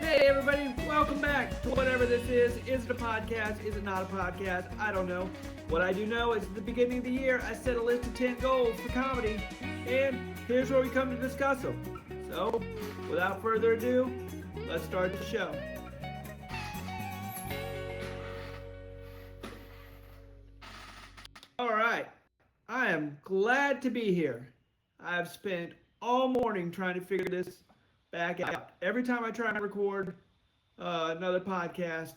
Hey everybody, welcome back to whatever this is. Is it a podcast? Is it not a podcast? I don't know. What I do know is at the beginning of the year, I set a list of 10 goals for comedy, and here's where we come to discuss them. So, without further ado, let's start the show. All right, I am glad to be here. I've spent all morning trying to figure this back out. Every time I try and record another podcast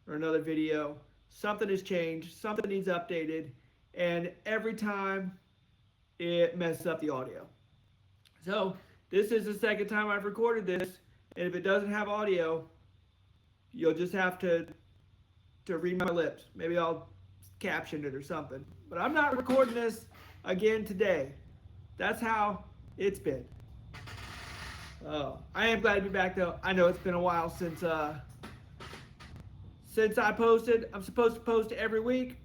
or another video, something has changed, something needs updated, and every time it messes up the audio. So this is the second time I've recorded this, and if it doesn't have audio, you'll just have to read my lips. Maybe I'll caption it or something. But I'm not recording this again today. That's how it's been. I am glad to be back though. I know it's been a while since I posted. I'm supposed to post every week.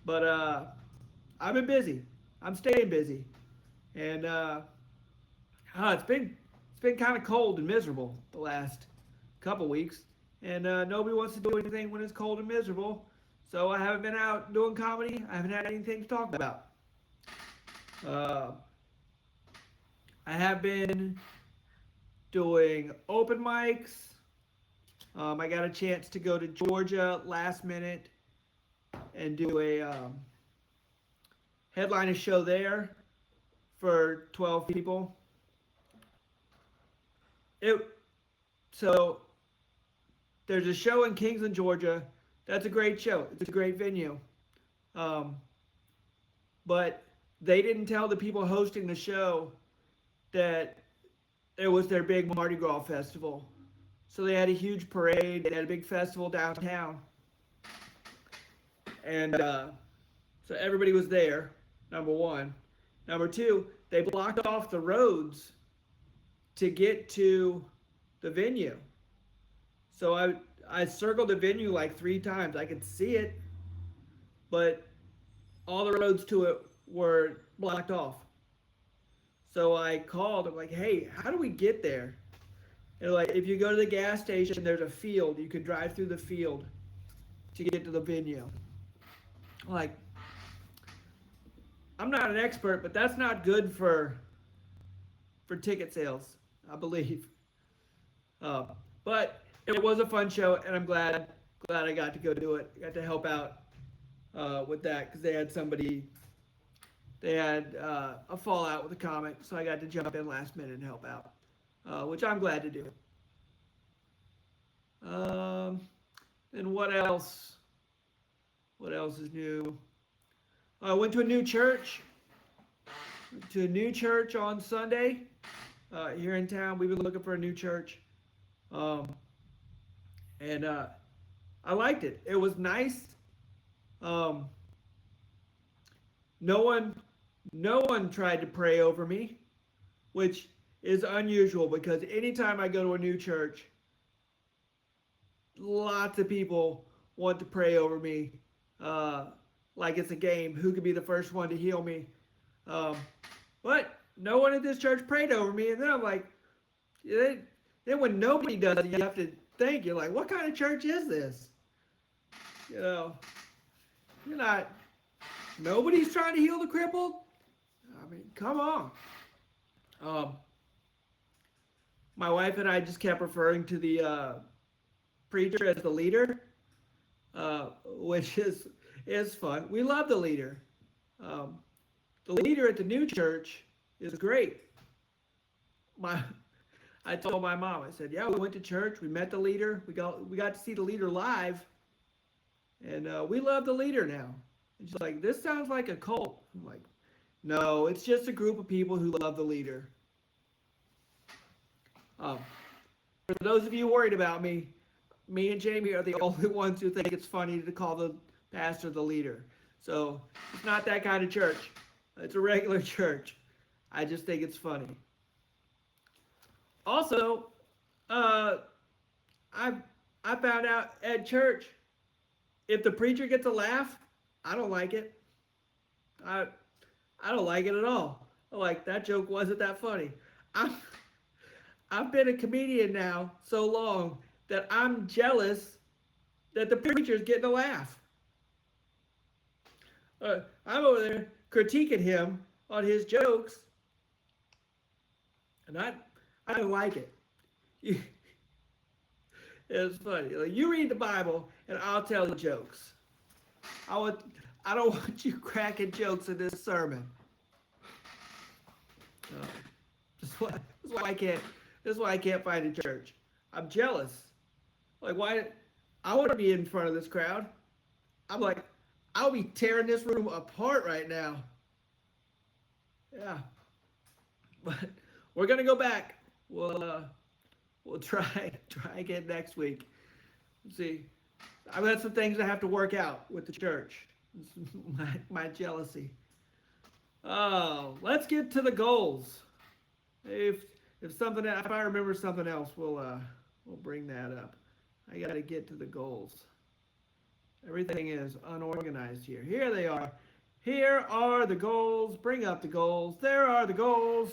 But I've been busy. I'm staying busy. And it's been kind of cold and miserable the last couple weeks. And nobody wants to do anything when it's cold and miserable. So I haven't been out doing comedy. I haven't had anything to talk about. I have been doing open mics. I got a chance to go to Georgia last minute and do a headline show there for 12 people. So there's a show in Kingsland, Georgia. That's a great show. It's a great venue. But they didn't tell the people hosting the show that it was their big Mardi Gras festival. So they had a huge parade, they had a big festival downtown. And so everybody was there, number one. Number two, they blocked off the roads to get to the venue. So I circled the venue like 3 times. I could see it, but all the roads to it were blocked off. So I called. I'm like, hey, how do we get there? They're like, if you go to the gas station, there's a field. You can drive through the field to get to the venue. I'm like, I'm not an expert, but that's not good for ticket sales, I believe. But it was a fun show, and I'm glad I got to go do it. I got to help out with that because they had a fallout with a comic, so I got to jump in last minute and help out, which I'm glad to do. And what else? What else is new? I went to a new church. On Sunday here in town. We've been looking for a new church, and I liked it. It was nice. No one tried to pray over me, which is unusual because anytime I go to a new church, lots of people want to pray over me, like it's a game. Who could be the first one to heal me? But no one at this church prayed over me, and then I'm like, then when nobody does it, you have to think. You're like, what kind of church is this? You're not. Nobody's trying to heal the crippled. I mean, come on. My wife and I just kept referring to the preacher as the leader, which is fun. We love the leader. The leader at the new church is great. I told my mom, I said, yeah, we went to church, we met the leader, we got to see the leader live, and we love the leader now. And she's like, this sounds like a cult. I'm like, no, it's just a group of people who love the leader. For those of you worried about me and Jamie are the only ones who think it's funny to call the pastor the leader. So it's not that kind of church. It's a regular church. I just think it's funny. Also, I found out at church, if the preacher gets a laugh, I don't like it. I don't like it at all. I'm like, that joke wasn't that funny. I've been a comedian now so long that I'm jealous that the preacher's getting a laugh. I'm over there critiquing him on his jokes, and I don't like it. It's funny. Like, you read the Bible, and I'll tell the jokes. I want. I don't want you cracking jokes in this sermon. Uh, that's why I can't. This is why I can't find a church. I'm jealous. Like, why? I want to be in front of this crowd. I'm like, I'll be tearing this room apart right now. Yeah, but we're gonna go back. We'll try again next week. Let's see. I've got some things I have to work out with the church. My jealousy. Oh, let's get to the goals. If I remember something else, we'll bring that up. I got to get to the goals. Everything is unorganized here. Here they are. Here are the goals. Bring up the goals. There are the goals.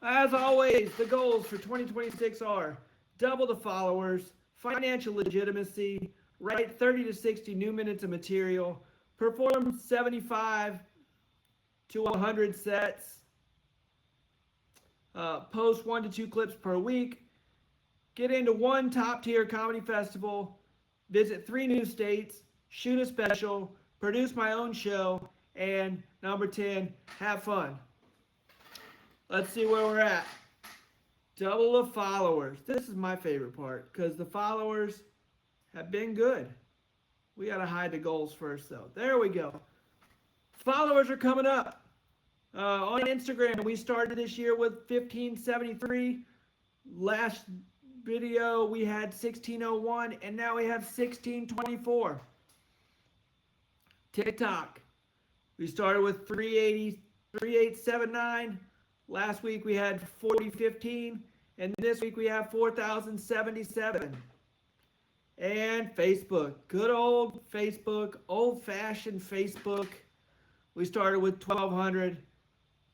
As always, the goals for 2026 are double the followers, financial legitimacy, write 30 to 60 new minutes of material, perform 75 to 100 sets, post 1 to 2 clips per week, get into 1 top tier comedy festival, visit 3 new states, shoot a special, produce my own show, and number 10, have fun. Let's see where we're at. Double the followers. This is my favorite part because the followers have been good. We got to hide the goals first, though. There we go. Followers are coming up. On Instagram, we started this year with 1573. Last video, we had 1601, and now we have 1624. TikTok, we started with 3879. Last week we had 4015, and this week we have 4077. And Facebook, good old Facebook, old-fashioned Facebook. We started with 1200,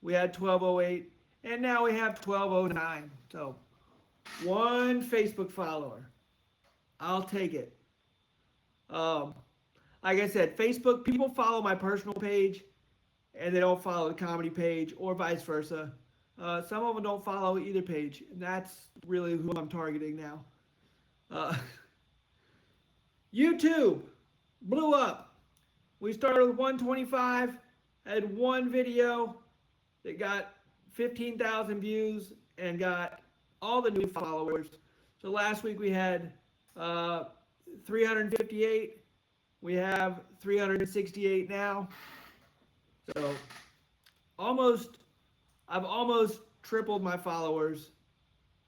we had 1208, and now we have 1209. So 1 Facebook follower. I'll take it. Like I said, Facebook, people follow my personal page and they don't follow the comedy page, or vice versa. Some of them don't follow either page, and that's really who I'm targeting now. YouTube blew up. We started with 125, had 1 video that got 15,000 views and got all the new followers. So last week we had 358. We have 368 now. So I've almost tripled my followers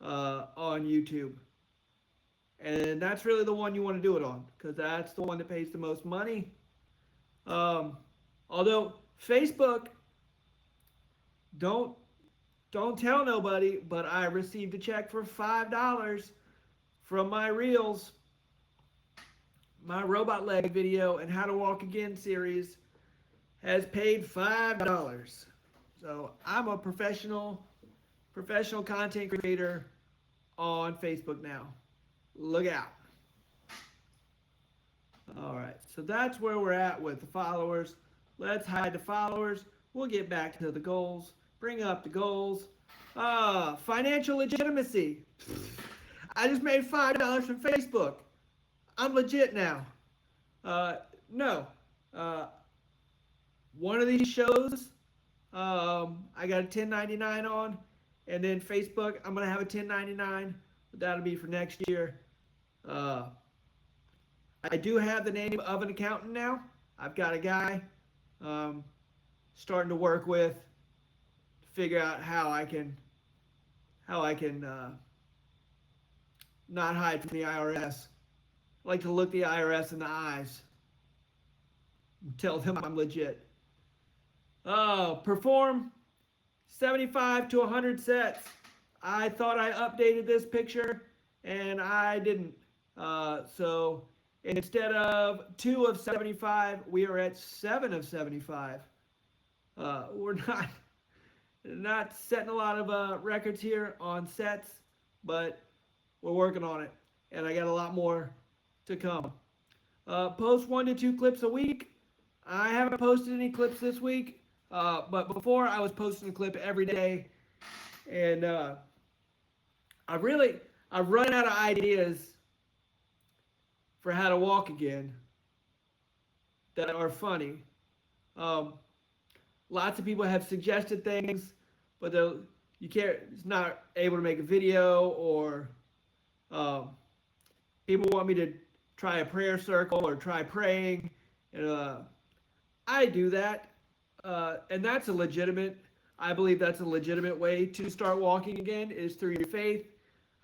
on YouTube. And that's really the one you want to do it on, because that's the one that pays the most money. Although Facebook, don't tell nobody, but I received a check for $5 from my Reels. My robot leg video and How to Walk Again series has paid $5. So I'm a professional content creator on Facebook now. Look out. All right, so that's where we're at with the followers. Let's hide the followers. We'll get back to the goals. Bring up the goals. Financial legitimacy. I just made $5 from Facebook. I'm legit now. No. One of these shows, I got a 1099 on, and then Facebook, I'm going to have a 1099. But that'll be for next year. I do have the name of an accountant now. I've got a guy starting to work with to figure out how I can not hide from the IRS. I like to look the IRS in the eyes and tell them I'm legit. Perform 75 to 100 sets. I thought I updated this picture, and I didn't. So instead of 2 of 75, we are at 7 of 75. We're not setting a lot of records here on sets. but we're working on it, and I got a lot more to come. Post 1 to 2 clips a week. I haven't posted any clips this week, but before I was posting a clip every day, and I've run out of ideas for how to walk again that are funny. Um, Lots of people have suggested things, but you can't. It's not able to make a video, or um, people want me to try a prayer circle or try praying, and I do that, and that's a legitimate. I believe that's a legitimate way to start walking again is through your faith,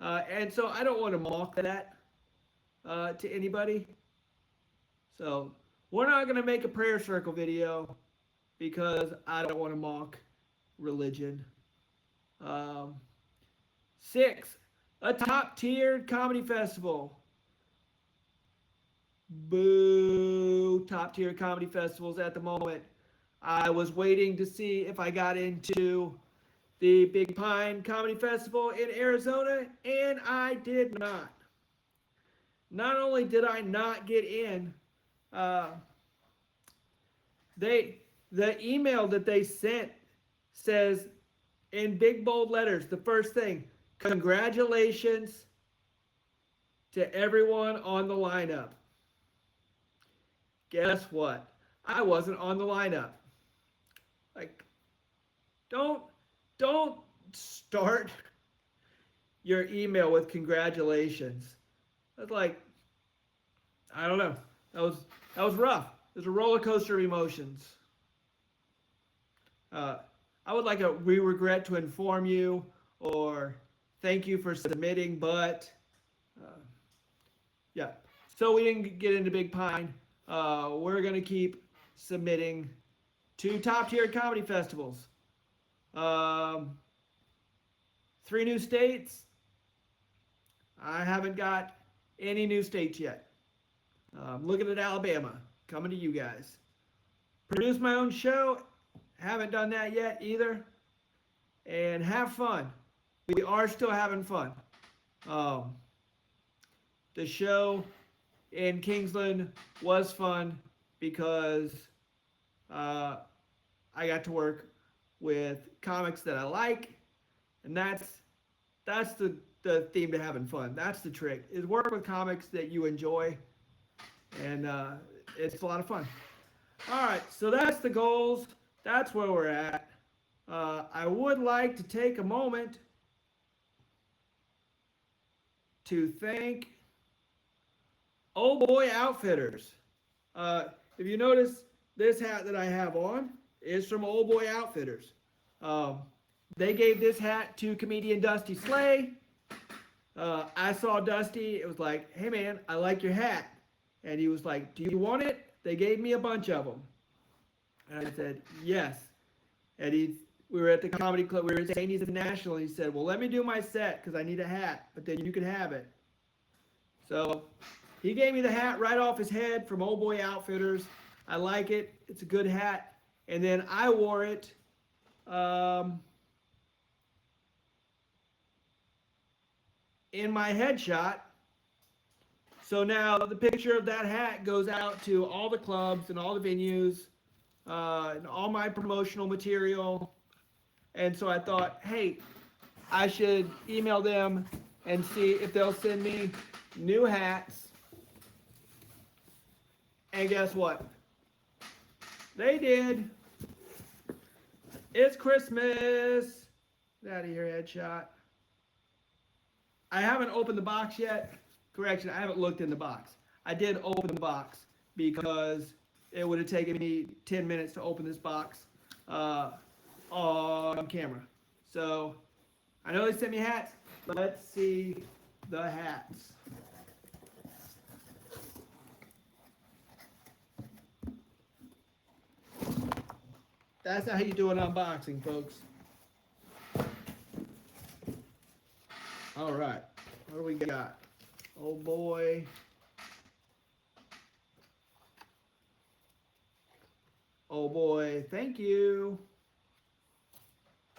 and so I don't want to mock that to anybody. So we're not gonna make a prayer circle video because I don't want to mock religion. Um, 6, a top tiered comedy festival. Boo, top tier comedy festivals at the moment. I was waiting to see if I got into the Big Pine Comedy Festival in Arizona, and I did not. Not only did I not get in, uh, the email that they sent says in big bold letters, the first thing, congratulations to everyone on the lineup. Guess what? I wasn't on the lineup. Like, don't start your email with congratulations. That's like, I don't know. That was rough. It was a roller coaster of emotions. I would like we regret to inform you, or thank you for submitting, but yeah. So we didn't get into Big Pine. We're gonna keep submitting to top tier comedy festivals. 3 new states. I haven't got any new states yet. Looking at Alabama, coming to you guys. Produce my own show. Haven't done that yet either. And have fun. We are still having fun. The show in Kingsland was fun because I got to work with comics that I like, and that's the theme to having fun. That's the trick, is work with comics that you enjoy, and it's a lot of fun. All right, so that's the goals. That's where we're at. I would like to take a moment to thank Oh Boy Outfitters. If you notice, this hat that I have on is from Oh Boy Outfitters. They gave this hat to comedian Dusty Slay. I saw Dusty. It was like, hey man, I like your hat. And he was like, do you want it? They gave me a bunch of them. And I said, yes. And we were at the comedy club. We were at St. E's National. And he said, well, let me do my set because I need a hat. But then you can have it. So he gave me the hat right off his head from Oh Boy Outfitters. I like it. It's a good hat. And then I wore it in my headshot. So now the picture of that hat goes out to all the clubs and all the venues and all my promotional material. And so I thought, hey, I should email them and see if they'll send me new hats. And guess what? They did. It's Christmas. Get out of here, headshot. I haven't opened the box yet. Correction, I haven't looked in the box. I did open the box because it would have taken me 10 minutes to open this box on camera. So I know they sent me hats. Let's see the hats. That's how you do an unboxing, folks. All right, what do we got? Oh boy. Oh boy, thank you.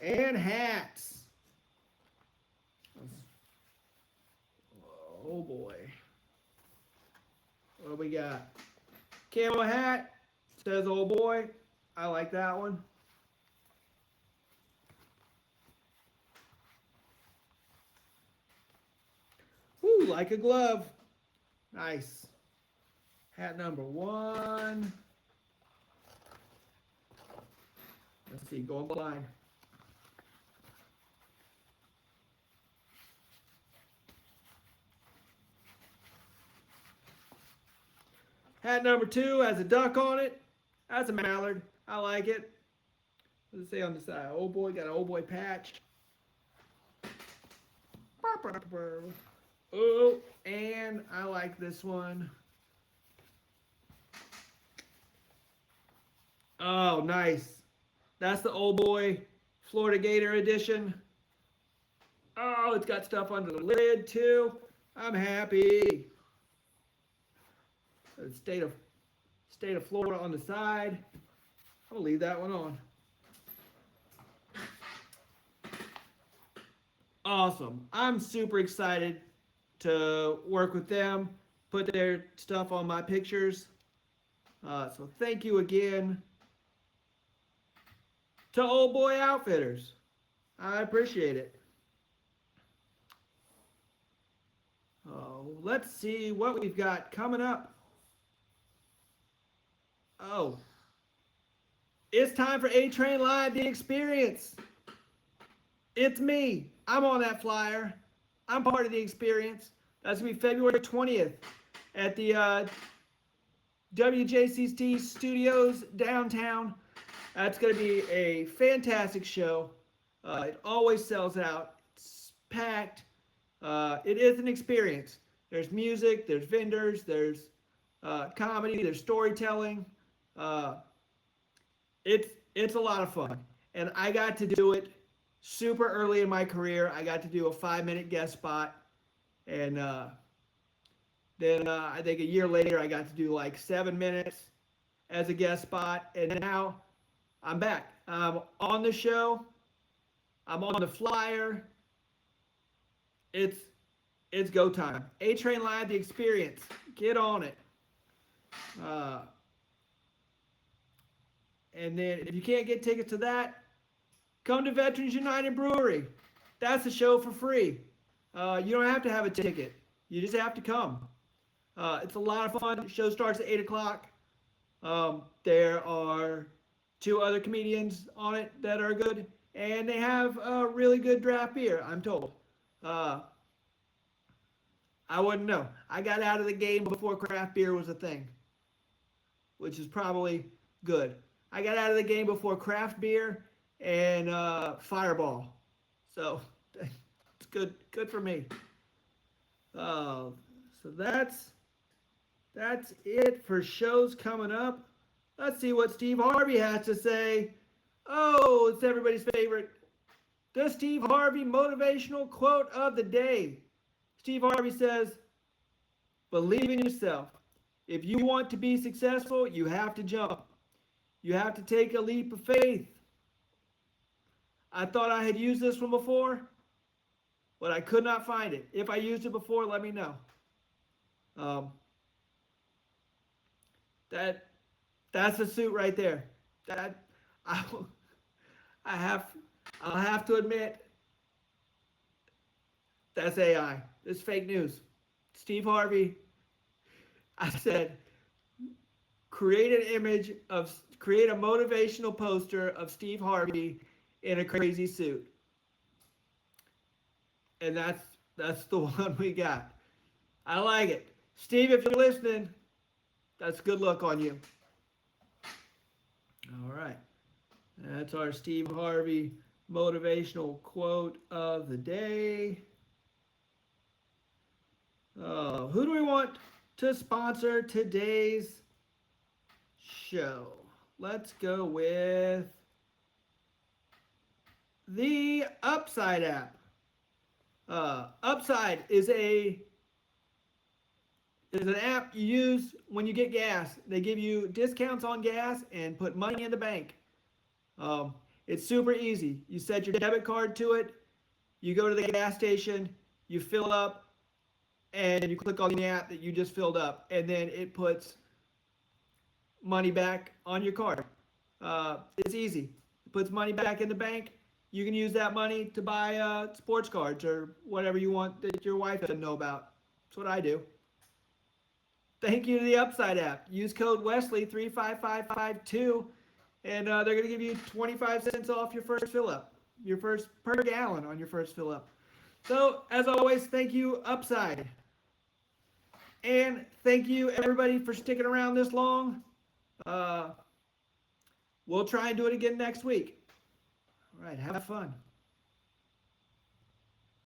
And hats. Oh boy. What do we got? Camo hat. Says oh boy. I like that one. Woo, like a glove. Nice. Hat number 1. Let's see, going blind. Hat number 2 has a duck on it. That's a mallard. I like it. What does it say on the side? Oh boy, got an oh boy patch. Oh, and I like this one. Oh, nice. That's the old boy Florida Gator edition. Oh, it's got stuff under the lid too. I'm happy. The state of Florida on the side. I'll leave that one on. Awesome. I'm super excited to work with them, put their stuff on my pictures. So thank you again to Old Boy Outfitters. I appreciate it. Let's see what we've got coming up. Oh, it's time for A Train Live, the experience. It's me. I'm on that flyer. I'm part of the experience. That's going to be February 20th at the WJCT Studios downtown. That's going to be a fantastic show. It always sells out. It's packed. It is an experience. There's music, there's vendors, there's comedy, there's storytelling. It's a lot of fun. And I got to do it super early in my career. I got to do a 5-minute guest spot. And then I think a year later, I got to do like 7 minutes as a guest spot. And now I'm back. I'm on the show. I'm on the flyer. It's go time. A Train Live, the experience. Get on it. And then if you can't get tickets to that, come to Veterans United Brewery. That's a show for free. You don't have to have a ticket. You just have to come. It's a lot of fun. The show starts at 8 o'clock. There are 2 other comedians on it that are good. And they have a really good draft beer, I'm told. I wouldn't know. I got out of the game before craft beer was a thing, which is probably good. I got out of the game before craft beer and Fireball. So it's good for me. So that's it for shows coming up. Let's see what Steve Harvey has to say. Oh, it's everybody's favorite. The Steve Harvey motivational quote of the day. Steve Harvey says, "Believe in yourself. If you want to be successful, you have to jump. You have to take a leap of faith." I thought I had used this one before, but I could not find it. If I used it before, let me know. That's a suit right there. That I'll have to admit, that's AI. It's fake news. Steve Harvey, I said, create a motivational poster of Steve Harvey in a crazy suit. And that's the one we got. I like it. Steve, if you're listening, that's good luck on you. All right. That's our Steve Harvey motivational quote of the day. Who do we want to sponsor today's show? Let's go with the Upside app. Upside is an app you use when you get gas. They give you discounts on gas and put money in the bank. It's super easy. You set your debit card to it. You go to the gas station. You fill up and you click on the app that you just filled up, and then it puts money back on your card. It's easy. It puts money back in the bank. You can use that money to buy sports cards or whatever you want that your wife doesn't know about. That's what I do. Thank you to the Upside app. Use code Wesley35552, and they're going to give you 25 cents off your first fill up, your first per gallon on your first fill up. So, as always, thank you, Upside. And thank you, everybody, for sticking around this long. We'll try and do it again next week. All right, have fun.